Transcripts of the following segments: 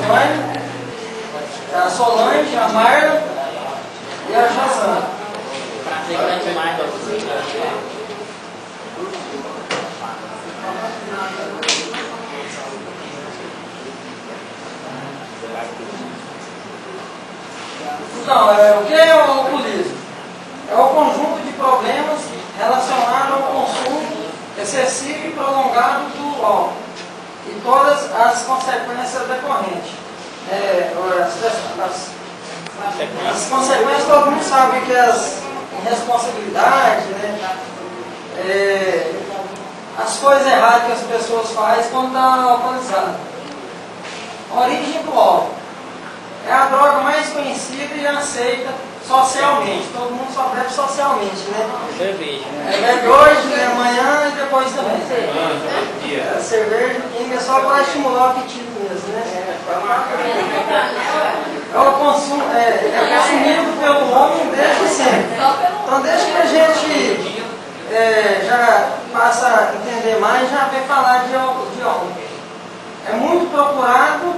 Rosane, a Solange, a Marla e a Josana. Então, o que é o alcoolismo? É o conjunto de problemas relacionados ao consumo excessivo e prolongado do álcool e todas as consequências decorrentes. As consequências, todo mundo sabe que as irresponsabilidades, né? As coisas erradas que as pessoas fazem quando estão alcoolizadas. A origem do álcool. É a droga mais conhecida e aceita socialmente. Todo mundo só bebe socialmente, né? Cerveja, né? Bebe hoje, né? Amanhã e depois também. A cerveja é só para estimular o apetite mesmo, né? É o consumo, é consumido pelo homem desde sempre. Então, desde que a gente já passa a entender mais, já vem falar de álcool. É muito procurado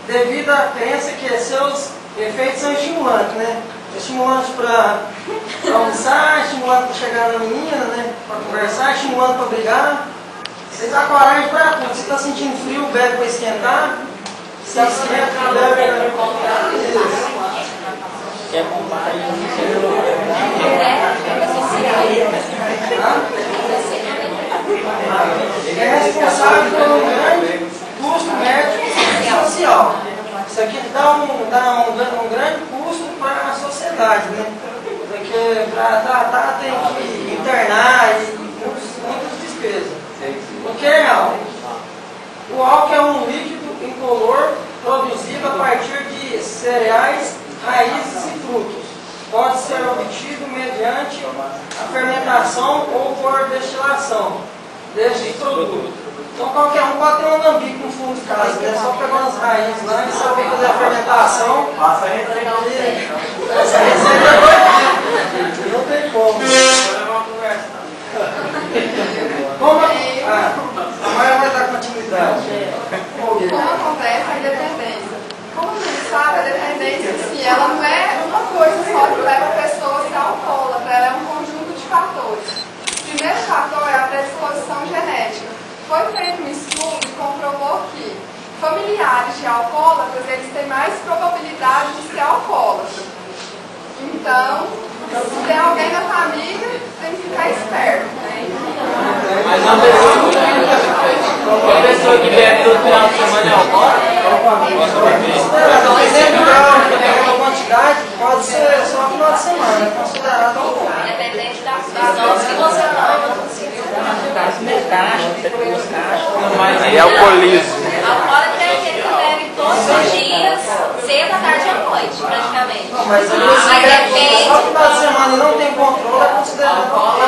devido à crença que seus efeitos são estimulantes, né? Estimulante para almoçar, estimulante para chegar na menina, né? Para conversar, estimulante para brigar. Você dá coragem para tudo. Você está sentindo frio, bebe para esquentar. Se esquenta, bebe para comprar. Quer comprar é responsável por um grande custo médico e social. Isso aqui dá um grande custo para a sociedade, né? Porque para tratar tem que internar e muitas despesas. O que é álcool? O álcool é um líquido incolor produzido a partir de cereais, raízes e frutos. Pode ser obtido mediante a fermentação ou por destilação deste produto. Então qualquer um pode ter um alambique no fundo de casa, né? Só pegar umas raízes lá e saber fazer a fermentação. Passa a receita. Essa receita é doida. Não tem como. A Maia vai dar continuidade. Como acontece a independência? Como a gente sabe, a dependência em si, ela não é uma coisa só que leva a pessoa a ser alcoólatra, ela é um conjunto de fatores. O primeiro fator é a predisposição genética. Foi feito um estudo e comprovou que familiares de alcoólatras, eles têm mais probabilidade de ser alcoólatras. Então, se tem alguém na família, tem que ficar esperto, né? Mas uma pessoa que bebe todo final de semana é alcoólatra? A quantidade pode ser só no final de semana, é considerado alcoólatra. Dependente das doses que você toma. Mas é alcoolismo. Alcoólatra é aquele que bebe todos os dias, cedo, à tarde e à noite, praticamente. Não, mas se você bebe só no final de semana e não tem controle, é considerado alcoólatra.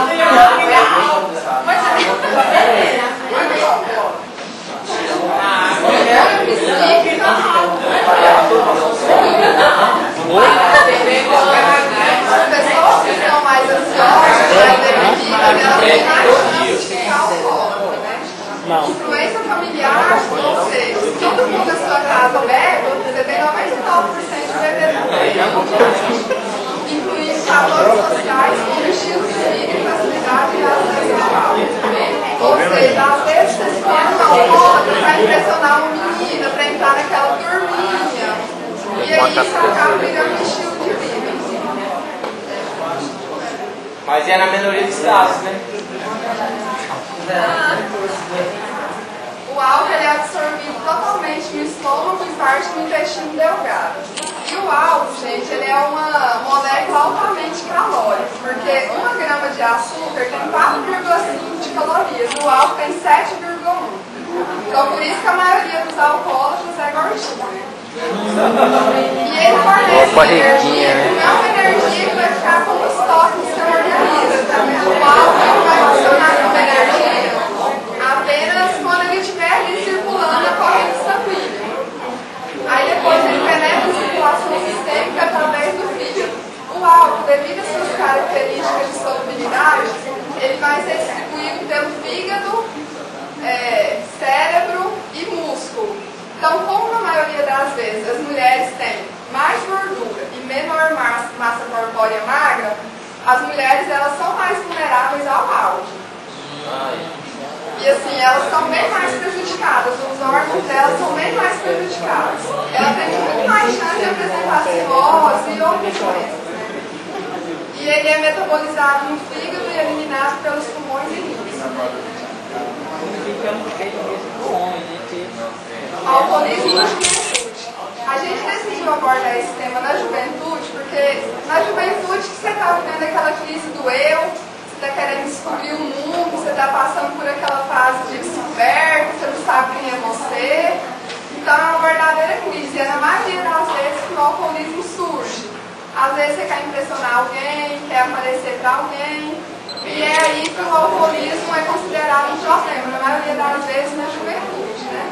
As pessoas que são mais ansiosas, mais deprimidas, elas têm mais chance de ficar alcoólatra, né? Influência familiar, ou seja, se todo mundo na sua casa bebe, você tem 99% de bebedor. Incluindo fatores sociais, como estilo de vida, facilidade e acesso ao álcool. Ou seja, às vezes você se torna um alcoólatra para impressionar uma menina, para entrar naquela turminha. E aí isso acaba virando um estilo de vida. Mas é na minoria dos casos, né? O álcool é absorvido totalmente no estômago e parte do intestino delgado. E o álcool, gente, ele é uma molécula altamente calórica, porque 1 grama de açúcar tem 4,5 de calorias, o álcool tem 7,1. Então por isso que a maioria dos alcoólatras é gordinho. E ele fornece energia, não é uma energia que vai ficar como estoque no seu organismo. O álcool ele vai funcionar como energia apenas quando ele estiver ali circulando a corrente sanguínea. Aí depois ele penetra a circulação sistêmica através do fígado. O álcool, devido às suas características de solubilidade, ele vai ser distribuído pelo fígado, cérebro e músculo. Então, como na maioria das das vezes as mulheres têm mais gordura e menor massa corpórea magra, as mulheres elas são mais vulneráveis ao álcool. E assim, elas são bem mais prejudicadas, os órgãos delas são bem mais prejudicados. Ela tem muito mais chance de apresentar cirrose e outras doenças, né? E ele é metabolizado no fígado e eliminado pelos pulmões e rins. Alcoolismo na juventude. A gente decidiu abordar esse tema na juventude porque na juventude você está vivendo aquela crise do eu, você está querendo descobrir o mundo, você está passando por aquela fase de descoberta, você não sabe quem é você. Então é uma verdadeira crise. E na maioria das vezes que o alcoolismo surge. Às vezes você quer impressionar alguém, quer aparecer para alguém. E é aí que o alcoolismo é considerado um problema, na maioria das vezes na juventude, né?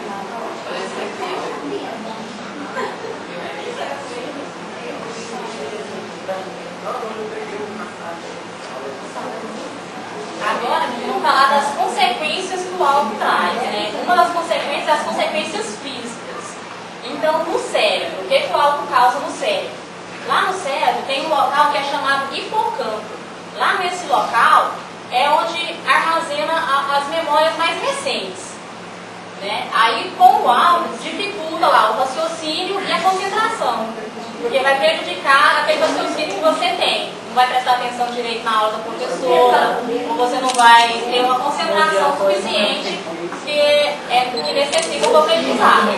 Agora, vamos falar das consequências que o álcool traz, né? Uma das consequências é as consequências físicas. Então, no cérebro, o que o álcool causa no cérebro? Lá no cérebro tem um local que é chamado hipocampo. Lá nesse local é onde armazena as memórias mais recentes, né? Aí, com o álcool, dificulta lá o raciocínio e a concentração, porque vai prejudicar aquele raciocínio que você tem. Não vai prestar atenção direito na aula da professora, ou você não vai ter uma concentração suficiente que necessita do aprendizado.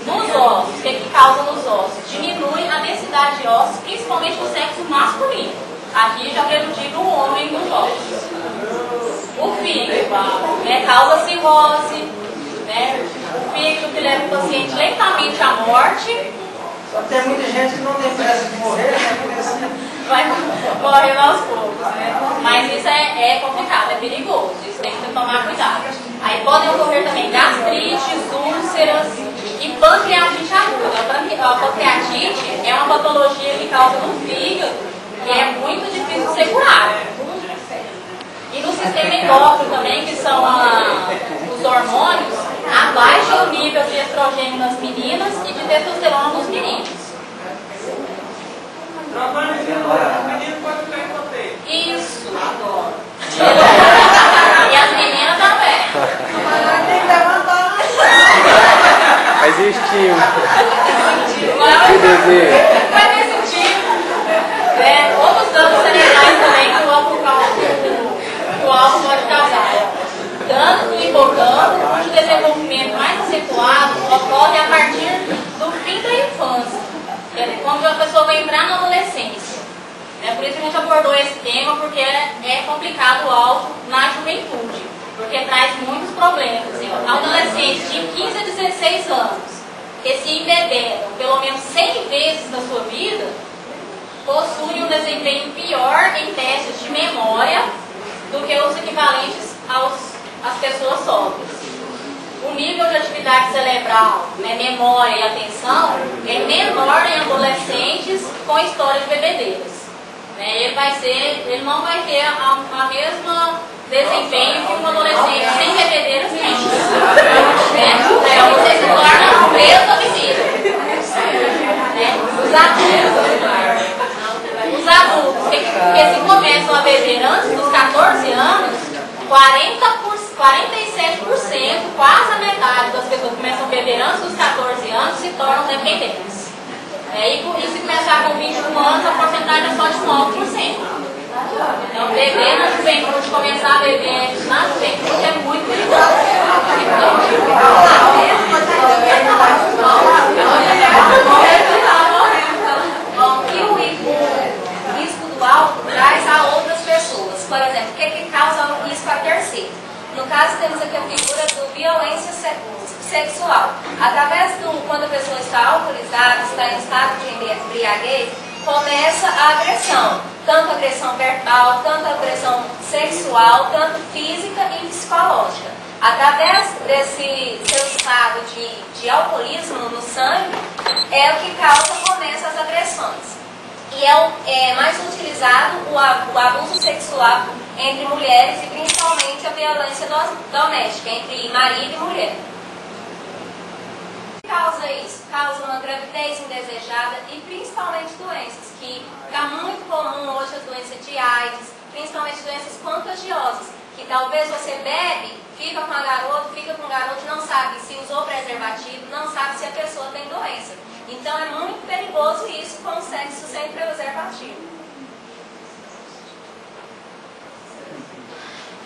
Nos ossos, o que causa nos ossos? Diminui a densidade de ossos, principalmente no sexo masculino. Aqui já prejudica o homem nos ossos. O fígado, né, causa cirrose, né? O fígado que leva o paciente lentamente à morte. Só tem muita gente que não tem pressa de morrer, né? Vai morrendo aos poucos, né? Mas isso é complicado, é perigoso, isso tem que tomar cuidado. Aí podem ocorrer também gastrites, úlceras e pancreatite aguda. A pancreatite é uma patologia que causa no fígado e é muito difícil de ser curada. E no sistema endócrino também, que são os hormônios, abaixa o nível de estrogênio nas meninas e de testosterona nos meninos. Isso. E as meninas também. Faz estímulo. Vai ter sentido. Outros danos cerebrais também que o álcool pode causar. Danos no hipocampo, cujo desenvolvimento mais acentuado ocorre a partir do fim da infância, quando a pessoa vai entrar na adolescência. Por isso que a gente abordou esse tema, porque é complicado o álcool na juventude, porque traz muitos problemas. Adolescentes de 15 a 16 anos que se embebedam pelo menos 100 vezes na sua vida possuem um desempenho pior em testes de memória do que os equivalentes às pessoas sóbrias. O nível de atividade cerebral, né, memória e atenção é menor em adolescentes com história de bebedeiras. Ele não vai ter a mesma desempenho que um adolescente sem bebedeiras tem. Então você se torna preso à bebida. Os adultos que se começam a beber antes dos 14 anos, 47%, quase a metade das pessoas que começam a beber antes dos 14 anos se tornam dependentes. E se começar com 21 anos, a porcentagem é só de 9%. Então, beber na juventude, começar a beber na juventude é muito perigoso. E o risco do álcool traz a outras pessoas. Por exemplo, o que causa o risco a terceiro? No caso, temos aqui a figura do violência sexual. Quando a pessoa está alcoolizada, está em estado de embriaguez, começa a agressão. Tanto agressão verbal, tanto agressão sexual, tanto física e psicológica. Através desse seu estado de alcoolismo no sangue, é o que começa as agressões. E é mais utilizado o abuso sexual entre mulheres e principalmente a violência doméstica entre marido e mulher. causa isso? Causa uma gravidez indesejada e principalmente doenças, que fica muito comum hoje as doenças de AIDS, principalmente doenças contagiosas, que talvez você bebe, fica com o garoto, não sabe se usou preservativo, não sabe se a pessoa tem doença. Então é muito perigoso isso com o sexo sem preservativo.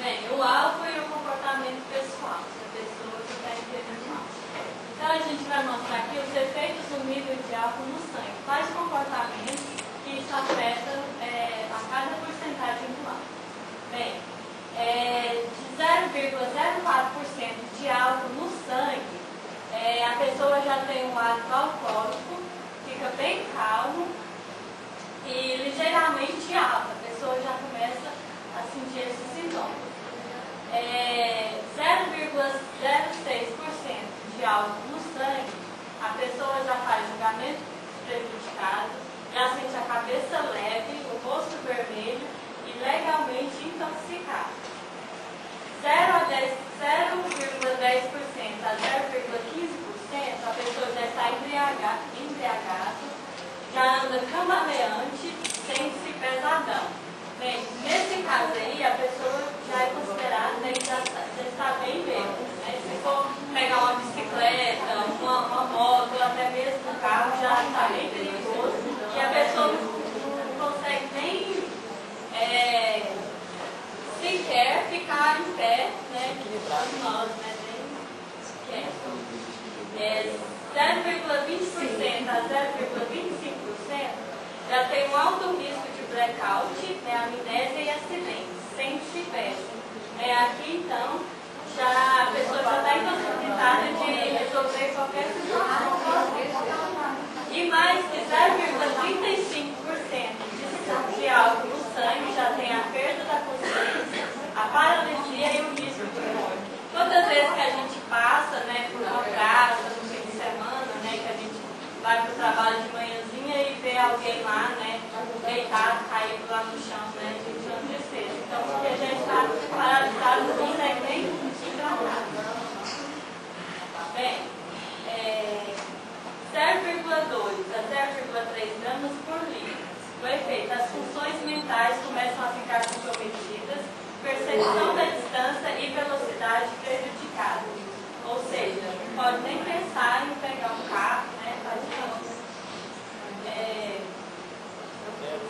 Bem, o álcool e o comportamento pessoal da pessoa que está ingerindo álcool. Então a gente vai mostrar aqui os efeitos do nível de álcool no sangue. Quais comportamentos que isso afeta a cada porcentagem do álcool. Bem, de 0,04% de álcool no sangue, a pessoa já tem um hábito alcoólico, fica bem calmo e ligeiramente alta. A pessoa já começa a sentir esses sintomas. 0,06% de álcool no sangue, a pessoa já faz julgamento prejudicado, já sente a cabeça leve, o rosto vermelho e legalmente intoxicado. 0,10% a 0,15%, a pessoa já está embriagado, já anda cambaleante, sente-se pesadão. Bem, nesse caso aí, a pessoa já é considerada, né, que já está bem bêbada, né? Se for pegar uma bicicleta, uma moto, ou até mesmo um carro, já está bem perigoso, e a pessoa não consegue nem sequer ficar em pé, né? Nós, né? Nem 0,20% a 0,25% já tem um alto risco de blackout, amnésia e acidente, sente-se péssimo. Aqui então, a pessoa já está impossibilitada de resolver qualquer situação. E mais de 0,35% de álcool no sangue já tem a perda da consciência, a paralisia e o risco de morte. Todas as vezes que a gente passa, né, por uma praça, no fim de semana, né, que a gente vai para o trabalho de manhãzinha e vê alguém lá, né, deitado, caído lá no chão, né, a gente não tristeza. Então, porque a gente está paralisado, não consegue nem hidratar. Bem, 0,2 a 0,3 gramas por litro. O efeito, as funções mentais começam a ficar comprometidas, percepção da distância e velocidade prejudicada. Ou seja, pode nem pensar em pegar um carro, né, faz isso.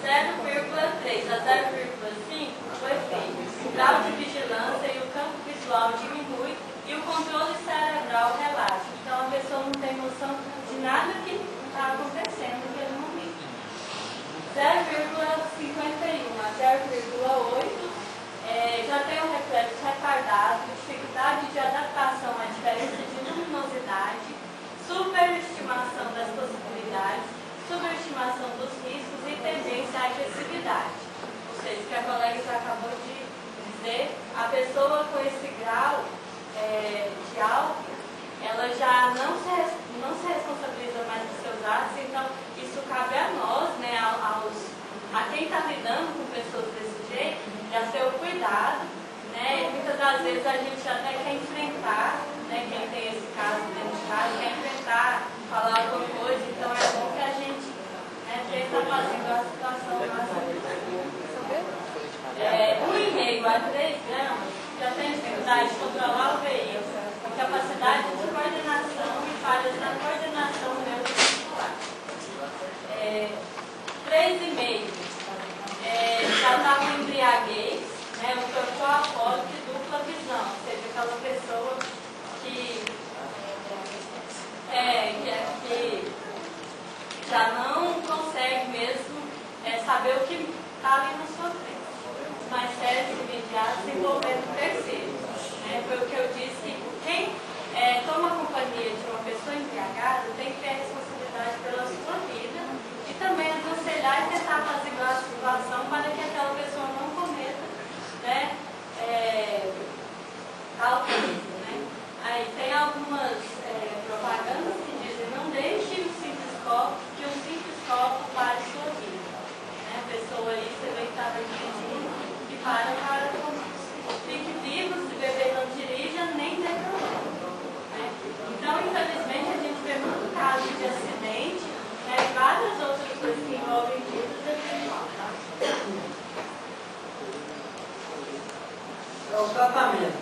0,3 a 0,5, o efeito. O grau de vigilância e o campo visual diminui e o controle cerebral relaxa. Então a pessoa não tem noção de nada que está acontecendo naquele momento. 0,51 a 0,8 já tem um reflexo retardado, dificuldade de adaptação à diferença de luminosidade, superestimação das possibilidades, subestimação dos riscos e tendência à agressividade. Ou seja, o que a colega já acabou de dizer, a pessoa com esse grau de álcool, ela já não se responsabiliza mais por seus atos, então isso cabe a nós, né, a quem está lidando com pessoas desse jeito, já ter o cuidado, né, e muitas das vezes a gente até quer enfrentar, né, quem tem esse caso dentro de casa, quer enfrentar, falar alguma coisa, então é bom que a gente, né, tenta fazer a situação mais 1,5 a 3 gramas já tem dificuldade de controlar o veículo, com capacidade de coordenação e falhas na coordenação neurovascular. 3,5 já está com embriaguez, né, um corpo alcoólico de dupla visão, ou seja, aquela pessoa que já não consegue mesmo saber o que está ali na sua frente. Mais sérios e imediatos se envolvendo com terceiros. Foi o que eu disse, quem toma a companhia de uma pessoa embriagada tem que ter a responsabilidade pela sua vida e também aconselhar e tentar apaziguar a situação para que aquela pessoa não cometa, né, alcoolismo, né? Aí tem algumas propagandas que dizem: não deixe que um simples copo pare sua vida. A pessoa aí, você vê que estava dirigindo e para tomar. Fique vivo, se beber não dirija, nem dê problema. Então, infelizmente, a gente vê muita tratamento.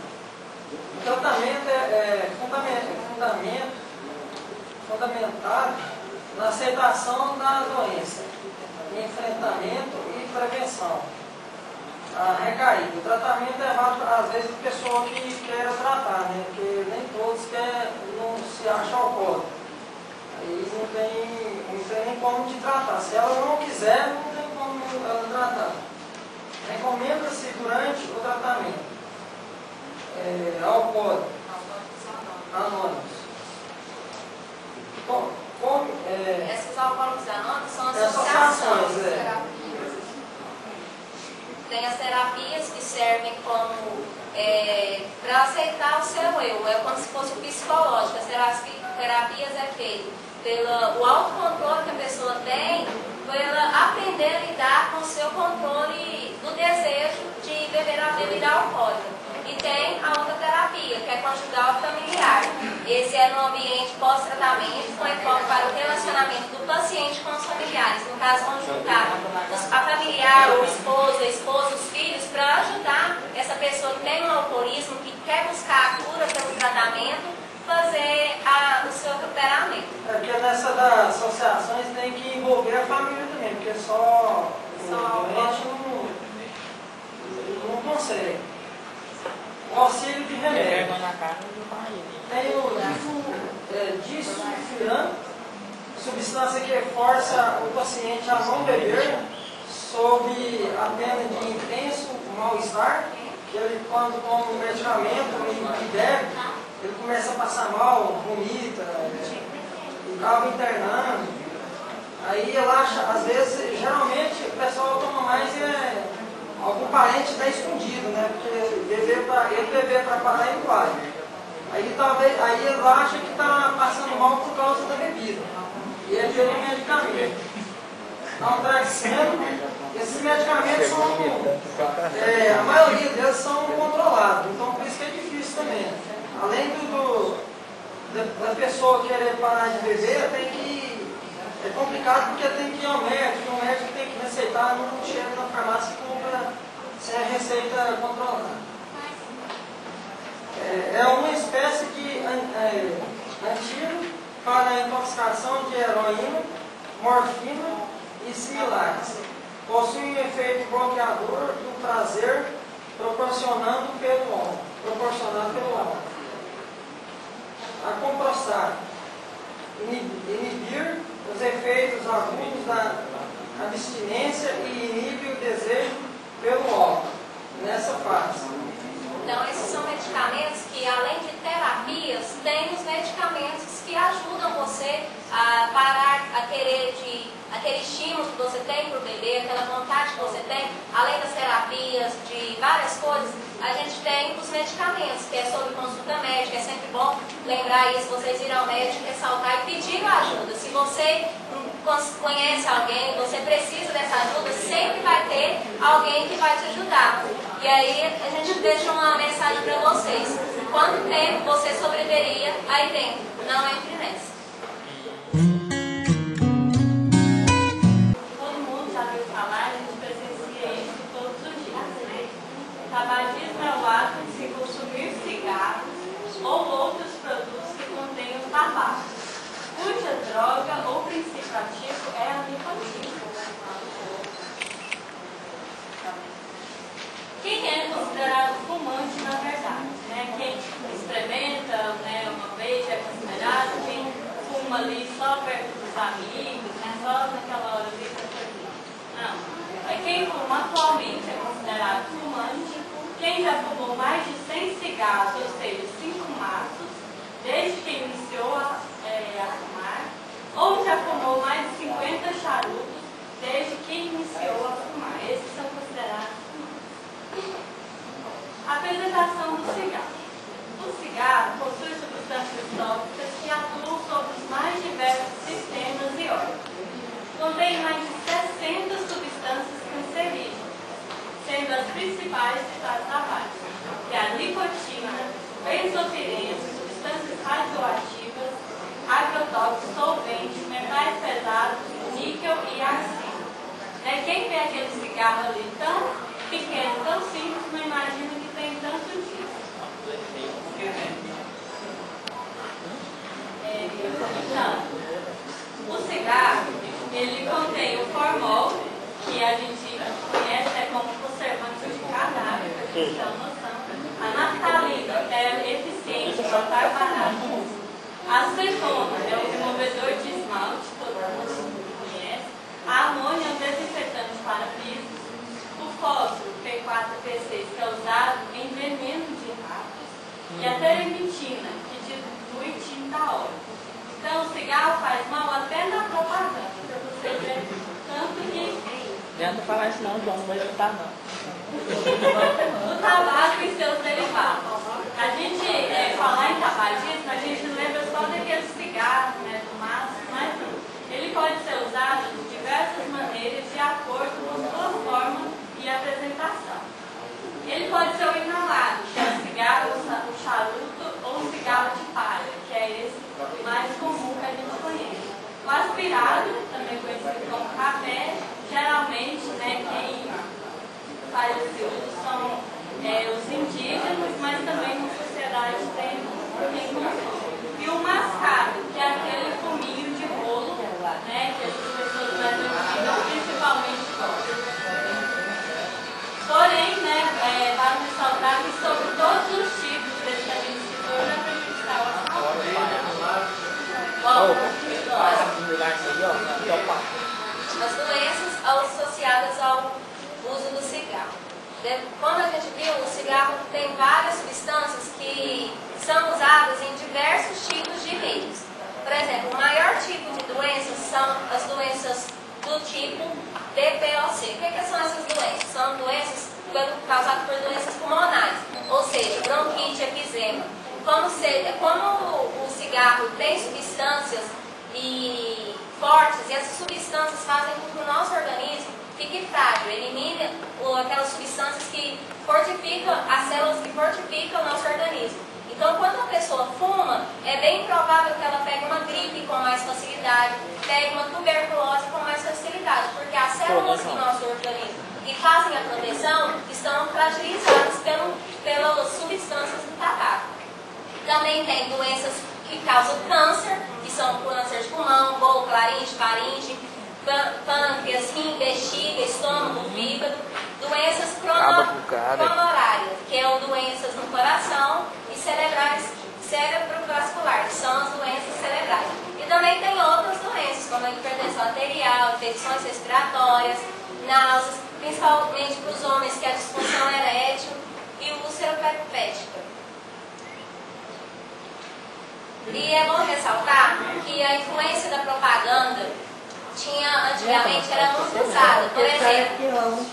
O tratamento é fundamentado na aceitação da doença, enfrentamento e prevenção. A recaída. O tratamento é válido, às vezes, para a pessoa que quer tratar, né? Porque nem todos não se acham alcoólicos. Aí não tem nem como de tratar. Se ela não quiser, não tem como ela tratar. Recomenda-se durante o tratamento. Alcoólicos anônimos. Esses alcoólicos anônimos são associações. Tem as terapias que servem como para aceitar o seu eu, é como se fosse o psicológico. As terapias é feito pelo autocontrole que a pessoa tem, pela aprender a lidar com o seu controle do desejo de beber a bebida alcoólica. E tem a outra terapia, que é conjugal familiar. Esse é no ambiente pós-tratamento, com enfoque para o relacionamento do paciente com os familiares. No caso, vamos juntar a familiar, o esposo, a esposa, os filhos, para ajudar essa pessoa que tem um alcoolismo, que quer buscar a cura pelo tratamento, fazer o seu recuperamento. Porque nessa das associações tem que envolver a família também, porque só o doente não consegue. O auxílio de remédio. Tem o disulfiram, substância que força o paciente a não beber, sob a pena de intenso mal-estar, que ele, quando toma um medicamento e bebe, ele começa a passar mal, vomita, e acaba internando. Aí relaxa, às vezes, geralmente o pessoal toma mais algum parente está escondido, né? Porque ele beber para parar ele vai. Aí ele acha que está passando mal por causa da bebida. E ele vê um medicamento. Então, esses medicamentos são, a maioria deles são controlados. Então por isso que é difícil também. Além da pessoa querer parar de beber, é complicado porque tem que ir ao médico, e o médico tem que receitar, não chega na farmácia e compra sem a receita controlada. É uma espécie de antídoto para a intoxicação de heroína, morfina e similares. Possui um efeito bloqueador do prazer proporcionado pelo homem. A compostar. Inibir os efeitos agudos da abstinência e inibe o desejo pelo álcool, nessa fase. Então, esses são medicamentos que, além de terapias, tem os medicamentos que ajudam você a parar aquele estímulo que você tem por beber, aquela vontade que você tem, além das terapias, de várias coisas, a gente tem os medicamentos, que é sobre consulta médica. É sempre bom lembrar isso, vocês irem ao médico, ressaltar e pedir ajuda. Se você conhece alguém, você precisa dessa ajuda, sempre vai ter alguém que vai te ajudar. E aí a gente deixa uma mensagem para vocês. Quanto tempo você sobreviveria aí dentro? Não entre nessa. Todo mundo já viu falar, a gente presencia isso todos os dias, né? O tabagismo é o ato de se consumir cigarros ou outros produtos que contenham tabaco, cuja droga ou princípio ativo é a nicotina. Quem é considerado fumante, na verdade, né? Quem experimenta, né, uma vez é considerado, quem fuma ali só perto dos amigos, né, só naquela hora ali para fazer. Não. É quem fuma atualmente é considerado fumante. Quem já fumou mais de 100 cigarros, ou seja, 5 maços, desde que iniciou a fumar, ou já fumou mais de 50 charutos, desde que iniciou a fumar. Esses são considerados fumantes. Apresentação do cigarro. O cigarro possui substâncias tóxicas que atuam sobre os mais diversos sistemas e órgãos. Contém mais de 60 substâncias cancerígenas, sendo as principais citadas abaixo, que é a nicotina, benzopirenas, substâncias radioativas, agrotóxicos, solventes, metais pesados, níquel e arsênio. Quem vê aquele cigarro ali tão pequeno, tão simples, não imagina que tem tanto dia. Alexandre. O cigarro, ele contém o formol, que a gente conhece como conservante de cadáver, para a gente ter uma noção. A naftalina é eficiente para matar baratas. A acetona é o removedor de esmalte, todo mundo conhece. A amônia é um desinfetante para pisos. O fósforo, P4P6, que é usado em veneno de ratos. E a terebentina, que dilui tinta óleo. Então, o cigarro faz mal até na propaganda, para você ver. Tanto que... Não anda falar isso não, João, não vai escutar não. O tabaco e seus derivados. A gente, falar em tabagismo, a gente lembra só daquele cigarro, né, do maço, mas não. Ele pode ser usado de diversas maneiras, de acordo com a sua forma e apresentação. Ele pode ser o inalado, que é o cigarro, o charuto ou o cigarro de palha, que é esse mais comum que a gente conhece. O aspirado, também conhecido como café, geralmente, né, quem faz esse uso são os indígenas, mas também na sociedade tem quem consome. E o mascado, que é aquele fuminho de rolo, né, que as pessoas mais antigas principalmente gostam. Porém, né, vale ressaltar que sobre todos os tipos desse que a gente citou, já prejudicial à saúde. As doenças associadas ao uso do cigarro. Como a gente viu, o cigarro tem várias substâncias que são usadas em diversos tipos de riscos. Por exemplo, o maior tipo de doenças são as doenças do tipo DPOC. O que são essas doenças? São doenças causadas por doenças pulmonares, ou seja, bronquite, efizema. Como o cigarro tem substâncias fortes, e essas substâncias fazem com que o nosso organismo fique frágil, elimina aquelas substâncias que fortificam as células que fortificam o nosso organismo. Então, quando a pessoa fuma, é bem provável que ela pegue uma gripe com mais facilidade, pegue uma tuberculose com mais facilidade, porque as células do nosso organismo que fazem a proteção estão fragilizadas pelas substâncias do tabaco. Também tem doenças que causam câncer, que são câncer de pulmão, boca, laringe, faringe, pâncreas, rim, bexiga, estômago, fígado. Doenças coronárias, que são doenças no coração, e cerebrais, cerebrovasculares, que são as doenças cerebrais. E também tem outras doenças, como a hipertensão arterial, infecções respiratórias, náuseas, principalmente para os homens, que é a disfunção erétil e o úlcera peripética. E é bom ressaltar que a influência da propaganda antigamente era muito usada. Por exemplo,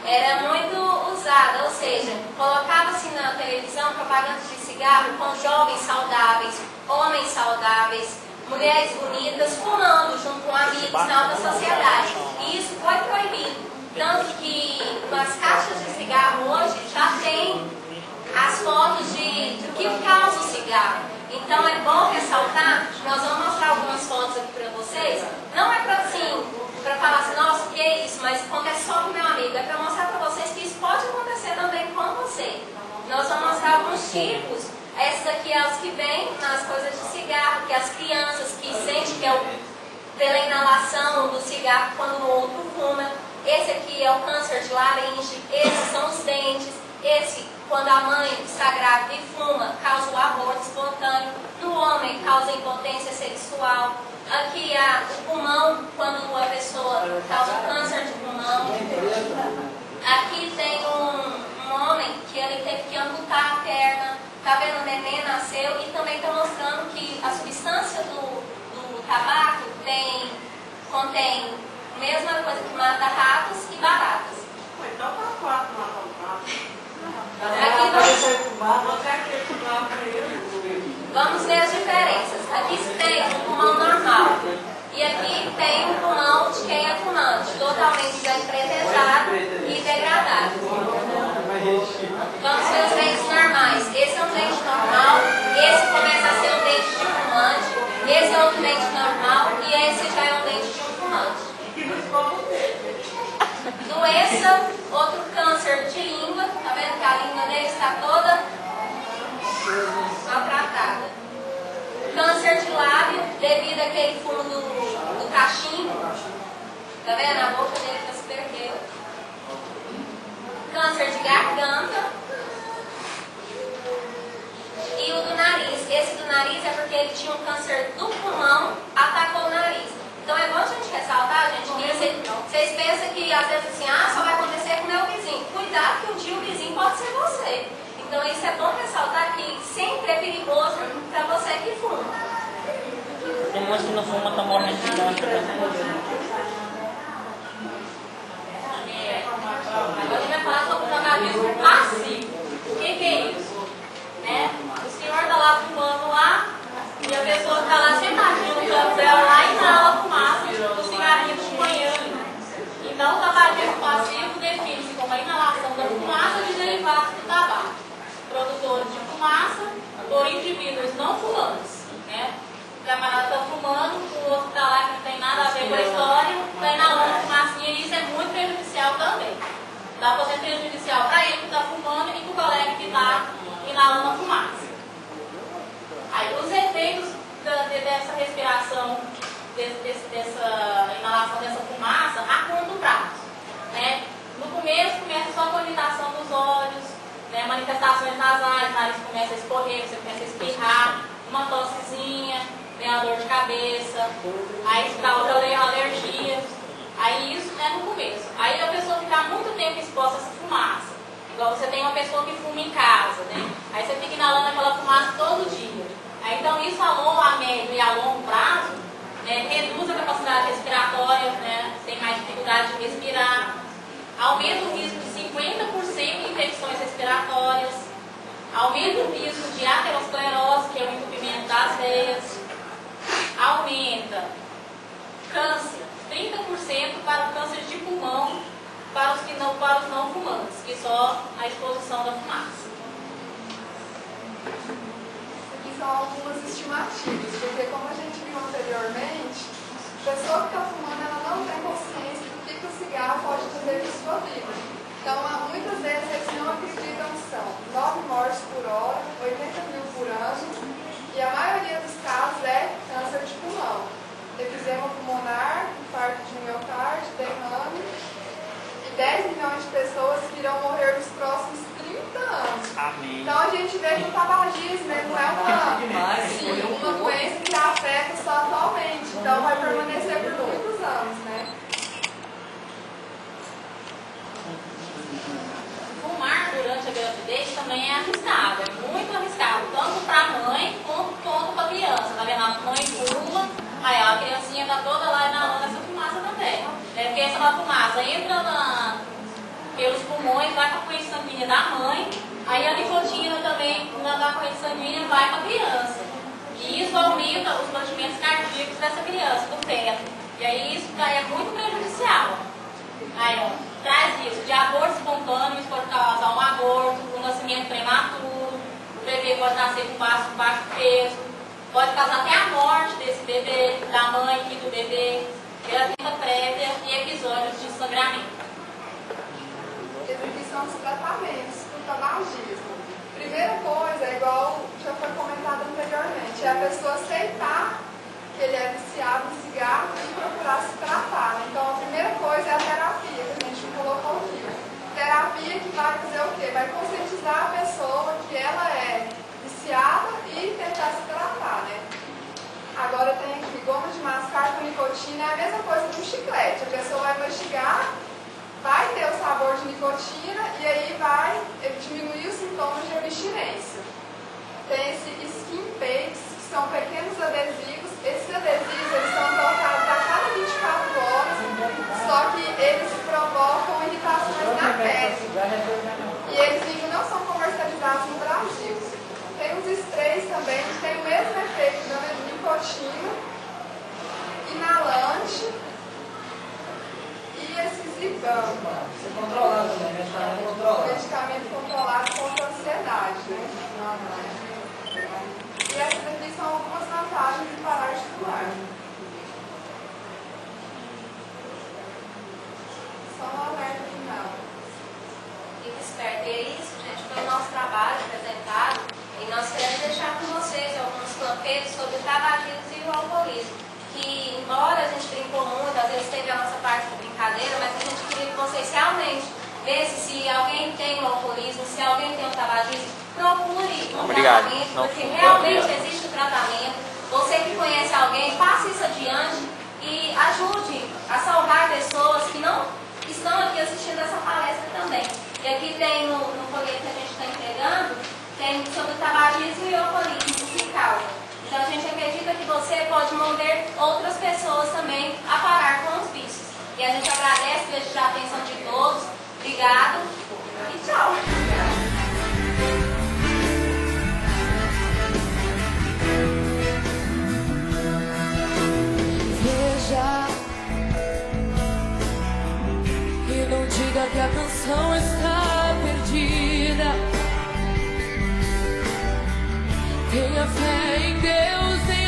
era muito usada, ou seja, colocava-se na televisão propaganda de cigarro com jovens saudáveis, homens saudáveis, mulheres bonitas, fumando junto com amigos na alta sociedade. E isso foi proibido. Tanto que nas caixas de cigarro hoje já tem as fotos do que causa o cigarro. Então é bom ressaltar, nós vamos mostrar algumas fotos aqui para vocês. Não é para falar assim, nossa, o que é isso? Mas acontece só com meu amigo. É para mostrar para vocês que isso pode acontecer também com você. Nós vamos mostrar alguns tipos. Essas aqui é as que vêm nas coisas de cigarro, que as crianças que sentem que é pela inalação do cigarro quando o outro fuma. Esse aqui é o câncer de laringe. Esses são os dentes. Esse, quando a mãe está grávida e fuma, causa o aborto espontâneo. No homem, causa impotência sexual. Aqui o pulmão, quando a pessoa causa câncer de pulmão. Aqui tem um homem que ele teve que amputar a perna. Está vendo, o neném nasceu, e também está mostrando que a substância do tabaco contém a mesma coisa que mata ratos e baratas. Então tá quatro matam. Vamos ver as diferenças. Aqui tem um pulmão normal e aqui tem um pulmão de quem é fumante, totalmente desempretejado e degradado. Vamos ver os dentes normais. Esse é um dente normal, esse começa a ser um dente de fumante, esse é outro dente normal e esse já é um dente de um fumante. Doença, outro câncer de língua, tá vendo que a língua dele está toda maltratada. Câncer aquele fumo do cachimbo. Tá vendo? A boca dele está se perdendo. Câncer de garganta. E o do nariz. Esse do nariz é porque ele tinha um câncer do pulmão, atacou o nariz. Então é bom a gente ressaltar, gente, que vocês pensam que às vezes assim, só vai acontecer com o meu vizinho. Cuidado que um dia o vizinho pode ser você. Então isso é bom ressaltar que sempre é perigoso para você que fuma. Tem umas que não fumam, estão morrendo de câncer. Agora a gente vai falar sobre o tabagismo passivo. O que é isso? Né? O senhor está lá fumando lá e a pessoa está lá sentadinha no canto dela lá e inala a fumaça do cigarrinho de manhã. Então o tabagismo passivo define-se como a inalação da fumaça de derivados do tabaco, produtores de fumaça por indivíduos não fumantes. Né? O camarada está fumando, o outro está lá que não tem nada a ver com a história, está inalando fumacinha e isso é muito prejudicial também. Dá para ser prejudicial para ele que está fumando e para o colega que está inalando a fumaça. Aí os efeitos dessa respiração, dessa inalação dessa fumaça a curto prazo. Né? No começo começa só com a irritação dos olhos, né? Manifestações nasais, o nariz começa a escorrer, você começa a espirrar, uma tossezinha, vem a dor de cabeça, aí dá outra alergia. Aí isso é no começo. Aí a pessoa fica muito tempo exposta a essa fumaça. Igual você tem uma pessoa que fuma em casa, né? Aí você fica inalando aquela fumaça todo dia. Aí, então isso a médio e a longo prazo, né, reduz a capacidade respiratória, né? Tem mais dificuldade de respirar, aumenta o risco de 50% de infecções respiratórias, aumenta o risco de aterosclerose, que é o entupimento das veias, aumenta câncer, 30% para o câncer de pulmão, para os não fumantes, que só a exposição da fumaça. Aqui são algumas estimativas, porque como a gente viu anteriormente, a pessoa que está fumando ela não tem consciência do que o cigarro pode fazer na sua vida. Então, muitas vezes eles não acreditam que são 9 mortes por hora, 80 mil por ano, e a maioria dos casos é câncer de pulmão, efisema pulmonar, infarto de miocárdio, derrame, e 10 milhões de pessoas que irão morrer nos próximos 30 anos. Amém. Então a gente vê que o tabagismo não é uma doença que afeta só atualmente, então vai permanecer por muitos anos, né? Fumar durante a gravidez também é arriscado, é muito arriscado, tanto para a mãe quanto para a criança. Tá vendo? A mãe fuma, aí a criancinha está toda lá inalando essa fumaça também. Porque essa fumaça entra pelos pulmões, vai para a corrente sanguínea da mãe, aí a nicotina também na corrente sanguínea vai para a criança. E isso aumenta os batimentos cardíacos dessa criança, do feto. E aí isso é muito prejudicial. Aí, ó, traz isso de aborto espontâneo, isso pode causar um aborto, um nascimento prematuro, o bebê pode nascer com baixo peso, pode causar até a morte desse bebê, da mãe e do bebê, pela tenta prévia e episódios de sangramento. Esses são os tratamentos para o tabagismo. Primeira coisa, igual já foi comentado anteriormente, é a pessoa aceitar que ele é viciado em cigarro e procurar se tratar. Então, a primeira coisa é a terapia, que a gente colocou aqui. Terapia que vai fazer o quê? Vai conscientizar a pessoa que ela é viciada e tentar se tratar, né? Agora tem aqui goma de mascar com nicotina, é a mesma coisa que um chiclete. A pessoa vai mastigar, vai ter o sabor de nicotina e aí vai diminuir os sintomas de abstinência. Tem esse skin pads, que são pequenos adesivos. Esses adesivos eles são trocados a cada 24 horas, só que eles provocam irritações na pele. E eles não são comercializados no Brasil. Tem uns sprays também que tem o mesmo efeito da nicotina, inalante e esses IBAN. Você controlando, né? Medicamento controlado. Medicamento controlado contra a ansiedade, né? E essas aqui são algumas vantagens de parar de fumar. Só um alerta final. Fique esperto. E é isso, gente, foi o nosso trabalho apresentado. E nós queremos deixar com vocês alguns campeiros sobre o tabagismo e o alcoolismo. que, embora a gente brincou muito, às vezes teve a nossa parte de brincadeira, mas a gente queria que vocês realmente vissem se alguém tem um alcoolismo, se alguém tem um tabagismo, procure um tratamento, porque realmente existe um tratamento. Você que conhece alguém, passe isso adiante e ajude a salvar pessoas que não estão aqui assistindo essa palestra também. E aqui tem no folheto que a gente está entregando, tem sobre o tabagismo e o alcoolismo que causa. Então a gente acredita que você pode mover outras pessoas também a parar com os vícios. E a gente agradece desde já a atenção de todos. Obrigado e tchau. Veja e não diga que a canção está perdida. Tenha fé em Deus, em